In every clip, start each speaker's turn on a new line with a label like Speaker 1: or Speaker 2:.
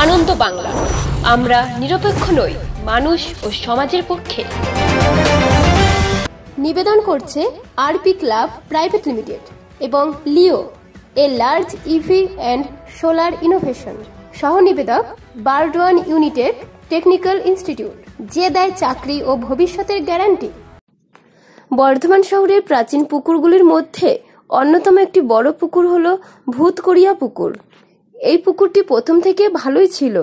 Speaker 1: আনন্দ বাংলা, আমরা নিরপেক্ষ নই, মানুষ ও সমাজের পক্ষে।
Speaker 2: নিবেদন করছে আরপি ক্লাব প্রাইভেট লিমিটেড এবং Leo, a large EV and solar innovation. সহ নিবেদক বারডোয়ান ইউনিটেক টেকনিক্যাল ইনস্টিটিউট, যে দেয় চাকরি ও ভবিষ্যতের গ্যারান্টি। বর্ধমান শহরের প্রাচীন পুকুরগুলির মধ্যে অন্যতম একটি বড় পুকুর হলো ভূতকড়িয়া পুকুর। এই পুকুরটি প্রথম থেকে ভালোই ছিল।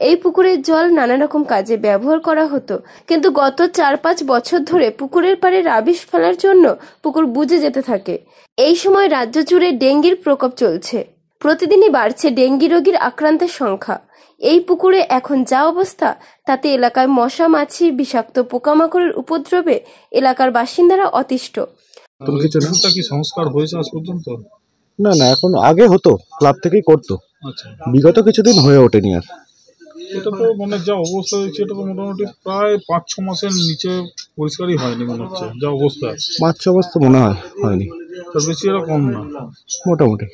Speaker 2: এই পুকুরের জল নানা রকম কাজে ব্যবহার করা হতো, কিন্তু গত 4-5 বছর ধরে পুকুরের পাড়ে রাবিশ ফেলার জন্য পুকুর বুজে যেতে থাকে। এই সময় রাজ্য জুড়ে ডেঙ্গির প্রকোপ চলছে। প্রতিদিনই বাড়ছে ডেঙ্গি রোগীর আক্রান্তের সংখ্যা। এই পুকুরে এখন যা অবস্থা, তাতে এলাকায় মশা, মাছি, বিষাক্ত পোকামাকড়ের উপদ্রবে এলাকার বাসিন্দারা অতিষ্ঠ।
Speaker 3: কি সংস্কার হয়েছে আজ পর্যন্ত?
Speaker 4: না, এখন আগে হতো, ক্লাব থেকেই করতো।
Speaker 3: আচ্ছা,
Speaker 4: বিগত কিছুদিন হয়ে ওঠেনি আর।
Speaker 3: এটা তো মানে যা অবস্থা হয়েছে, এটা তো মোটামুটি প্রায় 5-6 মাসের নিচে পরিষ্কারই হয়নি মনে হচ্ছে, যা অবস্থা।
Speaker 4: 5-6 মাস তো মনে হয় হয়নি,
Speaker 3: তার বেশি এটা কম না,
Speaker 4: মোটামুটি।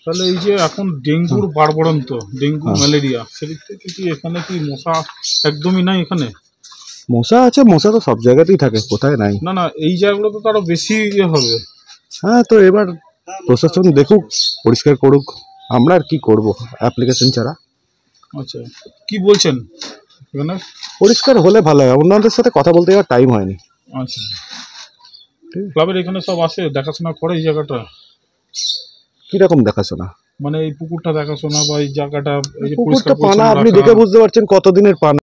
Speaker 3: তাহলে এই যে এখন ডেঙ্গুর বাড়বড়ন্ত, ডেঙ্গু ম্যালেরিয়া, সেদিক থেকে কি এখানে কি মশা একদমই নাই? এখানে
Speaker 4: মশা আছে, মশা তো সব জায়গাতেই থাকে, কোথায় নাই?
Speaker 3: না, এই জায়গাগুলো তো আরো বেশি হবে।
Speaker 4: হ্যাঁ, তো এবার প্রশাসন দেখুক, পরিষ্কার করুক, আমরা আর কি করব অ্যাপ্লিকেশন ছাড়া।
Speaker 3: আচ্ছা, কি বলছেন এখানে?
Speaker 4: পরিষ্কার হলে ভালো হয়, অন্যদের সাথে কথা বলতে যাওয়ার টাইম হয়নি।
Speaker 3: আচ্ছা, ক্লাবের এখানে সব আসে, দেখাশোনা করে এই জায়গাটা?
Speaker 4: কিরকম দেখাশোনা?
Speaker 3: মানে এই পুকুরটা দেখাশোনা বা এই জায়গাটা, এই যে
Speaker 4: পুকুরটা পানা, আপনি দেখে বুঝতে পারছেন কতদিনের পানা।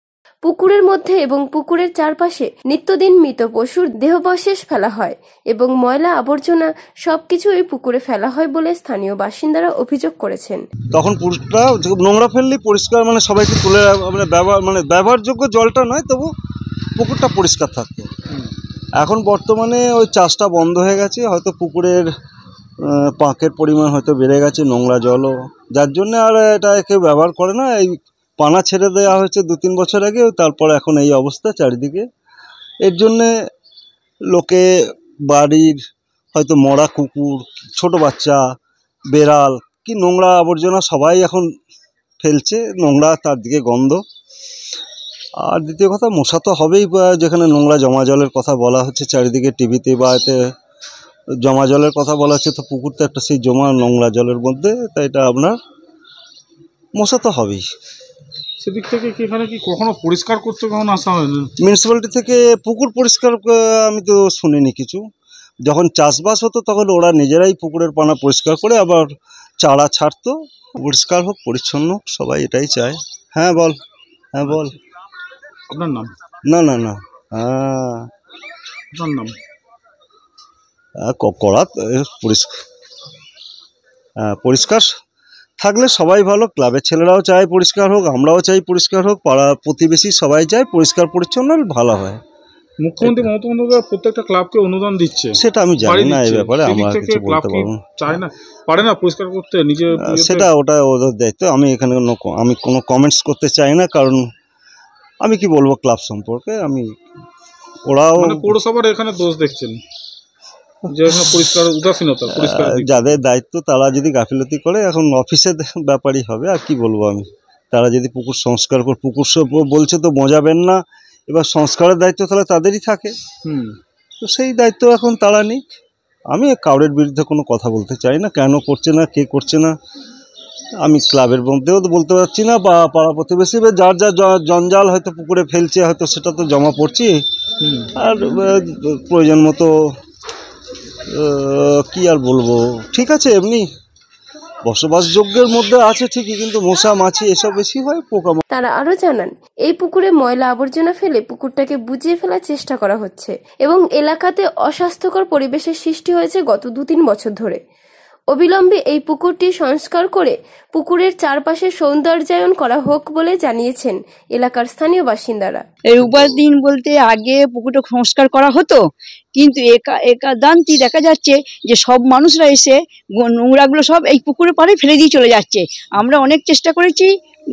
Speaker 2: পুকুরের মধ্যে এবং পুকুরের চারপাশে নিত্যদিন মৃত পশুর দেহাবশেষ ফেলা হয় এবং ময়লা আবর্জনা সবকিছু এই পুকুরে ফেলা হয় বলে স্থানীয় বাসিন্দারা অভিযোগ করেছেন।
Speaker 5: তখন পুকুরটা নোংরা ফেললেই পরিষ্কার, মানে সবাইকে তুলে ব্যবহারযোগ্য জলটা নয়, তবু পুকুরটা পরিষ্কার থাকতো। এখন বর্তমানে ওই চাষটা বন্ধ হয়ে গেছে, হয়তো পুকুরের পাঁকের পরিমাণ হয়তো বেড়ে গেছে, নোংরা জলও, যার জন্য আর এটা কেউ ব্যবহার করে না। এই পানা ছেড়ে দেওয়া হয়েছে 2-3 বছর আগে, তারপর এখন এই অবস্থা চারিদিকে। এর জন্যে লোকে বাড়ির হয়তো মরা কুকুর, ছোট বাচ্চা, বেড়াল, কি নোংরা আবর্জনা সবাই এখন ফেলছে, নোংরা, তার দিকে গন্ধ। আর দ্বিতীয় কথা, মশা তো হবেই। যেখানে নোংরা জমা জলের কথা বলা হচ্ছে চারিদিকে, টিভিতে বা এতে জমা জলের কথা বলা হচ্ছে, তো পুকুর তো একটা সেই জমা নোংরা জলের মধ্যে, তাই এটা আপনার মশা তো হবেই।
Speaker 3: সেদিক থেকে কি এখানে কি কখনো পরিষ্কার করতে কখনো আসা হয়নি?
Speaker 5: মিউনিসিপ্যালিটি থেকে পুকুর পরিষ্কার আমি তো শুনিনি কিছু। যখন চাষবাস হতো তখন ওরা নিজেরাই পুকুরের পানা পরিষ্কার করে আবার চারা ছাড়তো। পরিষ্কার হোক, পরিচ্ছন্ন, সবাই এটাই চায়। হ্যাঁ বল, হ্যাঁ বল।
Speaker 3: আপনার নাম?
Speaker 5: না,
Speaker 3: আপনার নাম?
Speaker 5: করা পরিষ্কার থাকলে সবাই ভালো। ক্লাবের ছেলেরাও চায় পরিষ্কার হোক, আমরাও চাই পরিষ্কার হোক, পাড়া প্রতিবেশী সবাই চায় পরিষ্কার পরিচ্ছন্ন ভালো হয়।
Speaker 3: মুখ্যমন্ত্রী মমতা বন্দ্যোপাধ্যায় প্রত্যেকটা ক্লাবকে অনুদান দিচ্ছে,
Speaker 5: সেটা আমি জানি না, এই ব্যাপারে আমরা কিছু বলতে পারবো না।
Speaker 3: চায় না, পারে না পরিষ্কার করতে নিজে,
Speaker 5: সেটা ওটা ওদের দায়িত্ব। আমি এখানে আমি কোনো কমেন্টস করতে চাই না, কারণ আমি কি বলবো ক্লাব সম্পর্কে। ওরাও
Speaker 3: পৌরসভার এখানে দোষ দেখছেন যে পরিষ্কার উদাসীনতা, পরিষ্কার
Speaker 5: যাদের দায়িত্ব তারা যদি গাফিলতি করে, এখন অফিসের ব্যাপারই হবে। আর কি বলবো আমি, তারা যদি পুকুর সংস্কার করে, পুকুর বলছে তো মজাবেন না, এবার সংস্কারের দায়িত্ব তাহলে তাদেরই থাকে। তো সেই দায়িত্ব এখন তারা নিক। আমি কারোর বিরুদ্ধে কোনো কথা বলতে চাই না, কেন করছে না, কে করছে না আমি ক্লাবের মধ্যেও তো বলতে পারছি না, বা পাড়া প্রতিবেশী যার যা জঞ্জাল হয়তো পুকুরে ফেলছে, হয়তো সেটা তো জমা পড়ছি। আর প্রয়োজন মতো কি আর বলবো, ঠিক আছে, এমনি বসবাসযোগ্যের মধ্যে আছে ঠিকই, কিন্তু মশা মাছি এসব বেশি হয়, পোকা।
Speaker 2: তারা আরো জানান, এই পুকুরে ময়লা আবর্জনা ফেলে পুকুরটাকে বুজিয়ে ফেলার চেষ্টা করা হচ্ছে এবং এলাকাতে অস্বাস্থ্যকর পরিবেশের সৃষ্টি হয়েছে গত 2-3 বছর ধরে। অবিলম্বে এই পুকুরটি সংস্কার করে পুকুরের চারপাশে সৌন্দর্যায়ন করা হোক বলে জানিয়েছেন এলাকার স্থানীয় বাসিন্দারা।
Speaker 6: এর উপাদিন বলতে আগে পুকুরটা সংস্কার করা হতো, কিন্তু একাদান্তি দেখা যাচ্ছে যে সব মানুষরা এসে নোংরাগুলো সব এই পুকুরের পাড়ে ফেলে দিয়ে চলে যাচ্ছে। আমরা অনেক চেষ্টা করেছি,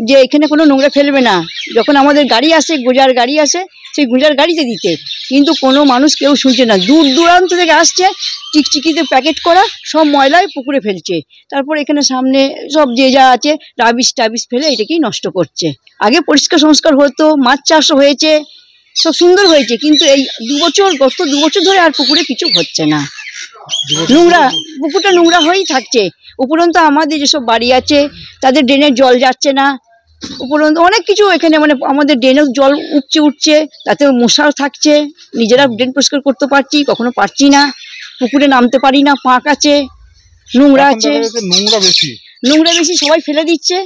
Speaker 6: যে এখানে কোনো নোংরা ফেলবে না, যখন আমাদের গাড়ি আসে, গোজার গাড়ি আসে, সেই গোজার গাড়িতে দিতে, কিন্তু কোনো মানুষ কেউ শুনছে না। দূর দূরান্ত থেকে আসছে, চিকচিকিতে প্যাকেট করা সব ময়লায় পুকুরে ফেলছে। তারপর এখানে সামনে সব যে যা আছে রাবিশ টাবিশ ফেলে এটাকেই নষ্ট করছে। আগে পরিষ্কার সংস্কার হতো, মাছ চাষও হয়েছে, সব সুন্দর হয়েছে, কিন্তু এই গত 2 বছর ধরে আর পুকুরে কিছু হচ্ছে না। নোংরা, পুকুরটা নোংরা হয়েই থাকছে। উপরন্ত আমাদের যেসব বাড়ি আছে তাদের ড্রেনের জল যাচ্ছে না, উপরন্ত অনেক কিছু এখানে মানে আমাদের ড্রেনের জল উঠছে, তাতে মশাও থাকছে। নিজেরা ড্রেন পরিষ্কার করতে পারছি, কখনো পারছি না, পুকুরে নামতে পারি না, পাঁক আছে, নোংরা আছে, নোংরা বেশি, সবাই ফেলে দিচ্ছে।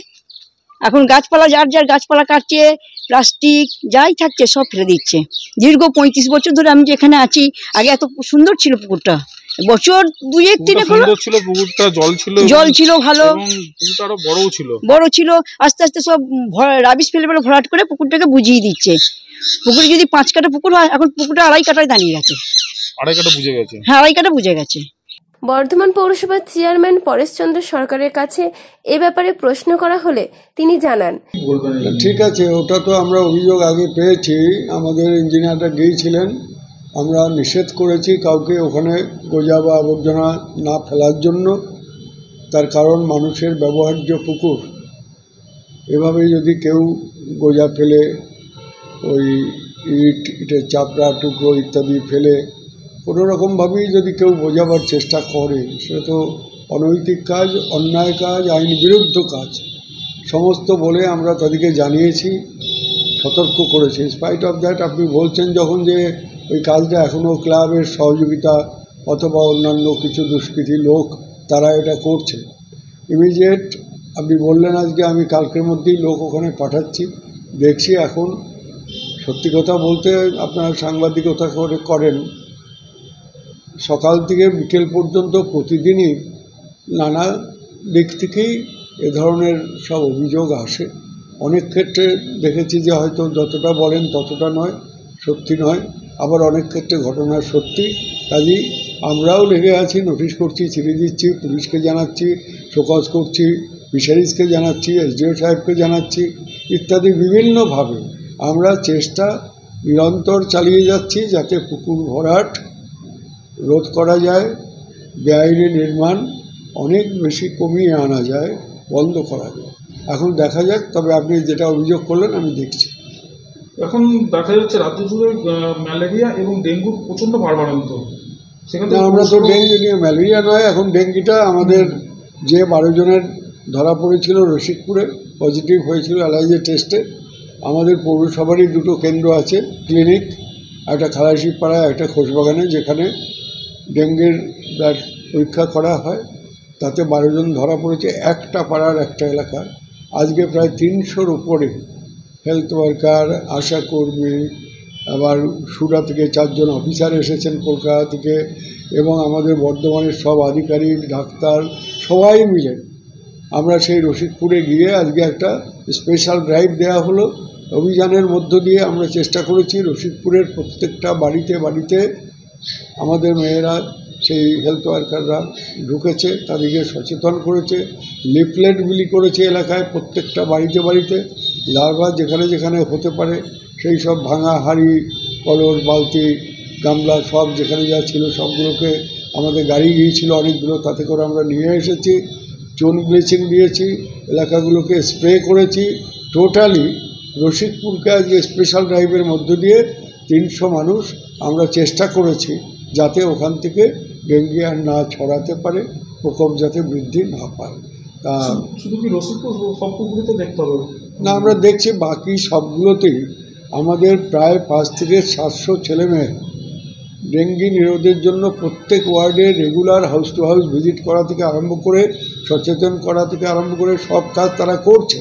Speaker 6: এখন গাছপালা যার গাছপালা কাটছে, প্লাস্টিক যাই থাকছে সব ফেলে দিচ্ছে। দীর্ঘ 35 বছর ধরে আমি যেখানে আছি, আগে এত সুন্দর ছিল পুকুরটা, বছর 2-1-3
Speaker 3: ছিল পুকুরটা, জল ছিল
Speaker 6: ভালো,
Speaker 3: পুকুরটা আরো বড় ছিল।
Speaker 6: আস্তে আস্তে সব রাবিশ ফেলে ভরাট করে পুকুরটাকে বুঝিয়ে দিচ্ছে। পুকুরে যদি 5 কাঠা পুকুর হয়, এখন পুকুরটা 2.5 কাঠায় দাঁড়িয়ে গেছে।
Speaker 3: 2.5 কাঠা বুঝে গেছে?
Speaker 6: হ্যাঁ, 2.5 কাঠা বুঝে গেছে।
Speaker 2: বর্ধমান পৌরসভার চেয়ারম্যান পরেশচন্দ্র সরকারের কাছে এ ব্যাপারে প্রশ্ন করা হলে তিনি জানান,
Speaker 7: ঠিক আছে, ওটা তো আমরা অভিযোগ আগে পেয়েছি, আমাদের ইঞ্জিনিয়ারটা গিয়েছিলেন, আমরা নিষেধ করেছি কাউকে ওখানে গোজা বা আবর্জনা না ফেলার জন্য। তার কারণ মানুষের ব্যবহার্য পুকুর, এভাবে যদি কেউ গোজা ফেলে, ওই ইটের চাপড়া টুকরো ইত্যাদি ফেলে কোনো রকমভাবেই যদি কেউ বোঝাবার চেষ্টা করে, সেটা তো অনৈতিক কাজ, অন্যায় কাজ, আইন বিরুদ্ধ কাজ সমস্ত বলে আমরা তাদেরকে জানিয়েছি, সতর্ক করেছি। স্পাইট অফ দ্যাট আপনি বলছেন যখন যে ওই কাজটা এখনও ক্লাবের সহযোগিতা অথবা অন্যান্য কিছু দুষ্কৃতী লোক তারা এটা করছে, ইমিডিয়েট আপনি বললেন আজকে, আমি কালকের মধ্যেই লোক ওখানে পাঠাচ্ছি, দেখছি। এখন সত্যি কথা বলতে আপনারা সাংবাদিকতা করেন, সকাল থেকে বিকেল পর্যন্ত প্রতিদিনই নানা দিক থেকেই এ ধরনের সব অভিযোগ আসে। অনেক ক্ষেত্রে দেখেছি যে হয়তো যতটা বলেন ততটা নয়, সত্যি নয়, আবার অনেক ক্ষেত্রে ঘটনা সত্যি। কাজেই আমরাও লেগে আছি, নোটিশ করছি, চিঠি দিচ্ছি, পুলিশকে জানাচ্ছি, শোকজ করছি, ফিশারিজকে জানাচ্ছি, এসডিও সাহেবকে জানাচ্ছি, ইত্যাদি বিভিন্নভাবে আমরা চেষ্টা নিরন্তর চালিয়ে যাচ্ছি যাতে পুকুর ভরাট রোধ করা যায়, বেআইনি নির্মাণ অনেক বেশি কমিয়ে আনা যায়, বন্ধ করা যায়। এখন দেখা যাক, তবে আপনি যেটা অভিযোগ করলেন আমি দেখছি।
Speaker 3: এখন দেখা যাচ্ছে রাজ্য জুড়ে ম্যালেরিয়া এবং ডেঙ্গুর প্রচণ্ড বাড়বাড়ন্ত।
Speaker 7: সেখানে আমরা তো ডেঙ্গু নিয়ে, ম্যালেরিয়া নয়, এখন ডেঙ্গিটা আমাদের যে 12 জনের ধরা পড়েছিল রসিকপুরে, পজিটিভ হয়েছিল অ্যালার্জি টেস্টে। আমাদের পৌরসভারই 2টো কেন্দ্র আছে, ক্লিনিক, একটা খালাসিপাড়ায়, একটা খোসবাগানে, যেখানে ডেঙ্গুর ব্লাড পরীক্ষা করা হয়। তাতে 12 জন ধরা পড়েছে একটা পাড়ার একটা এলাকার। আজকে প্রায় 300-র উপরে হেলথ ওয়ার্কার, আশাকর্মী, আবার সুরা থেকে 4 জন অফিসার এসেছেন কলকাতা থেকে, এবং আমাদের বর্ধমানের সব আধিকারিক, ডাক্তার সবাই মিলে আমরা সেই রসিকপুরে গিয়ে আজকে একটা স্পেশাল ড্রাইভ দেওয়া হলো। অভিযানের মধ্য দিয়ে আমরা চেষ্টা করেছি রসিকপুরের প্রত্যেকটা বাড়িতে বাড়িতে আমাদের মেয়েরা, সেই হেলথ ওয়ার্কাররা ঢুকেছে, তাদেরকে সচেতন করেছে, লিফলেট বিলি করেছে এলাকায় প্রত্যেকটা বাড়িতে বাড়িতে। লার্ভা যেখানে যেখানে হতে পারে সেই সব ভাঙা হাঁড়ি, কলস, বালতি, গামলা সব যেখানে যা ছিল সবগুলোকে, আমাদের গাড়ি গিয়েছিল অনেকগুলো, তাতে করে আমরা নিয়ে এসেছি। চুন ব্লিচিং দিয়েছি, এলাকাগুলোকে স্প্রে করেছি। টোটালি রসিকপুরকে আজকে স্পেশাল ড্রাইভের মধ্য দিয়ে 300 মানুষ আমরা চেষ্টা করেছি যাতে ওখান থেকে ডেঙ্গু আর না ছড়াতে পারে, প্রকোপ যাতে বৃদ্ধি না পায়। তা
Speaker 3: শুধু কি রসিকপুর, সব পুকুরেতে দেখতে হবে
Speaker 7: না, আমরা দেখছি বাকি সবগুলোতেই আমাদের প্রায় 5 থেকে 700 ছেলেমেয়ে ডেঙ্গি নিরোধের জন্য প্রত্যেক ওয়ার্ডে regular house to house visit করা থেকে আরম্ভ করে, সচেতন করা থেকে আরম্ভ করে সব কাজ তারা করছে।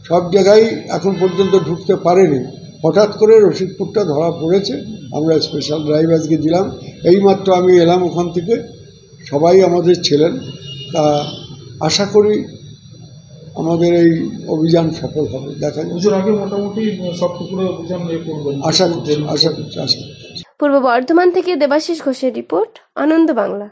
Speaker 7: সব জায়গায় এখন পর্যন্ত ঢুকতে পারেনি, হঠাৎ করে রসিকপুরটা ধরা পড়েছে। আমরা স্পেশাল ড্রাইভ আজকে দিলাম, এইমাত্র আমি এলাম ওখান থেকে, সবাই আমাদের ছিলেন। তা আশা করি আমাদের এই অভিযান সফল হবে। দেখা যাচ্ছে,
Speaker 3: আগে মোটামুটি সব পুকুরে অভিযান করবেন
Speaker 7: আশা করছি।
Speaker 2: পূর্ব বর্ধমান থেকে দেবাশিস ঘোষের রিপোর্ট, আনন্দ বাংলা।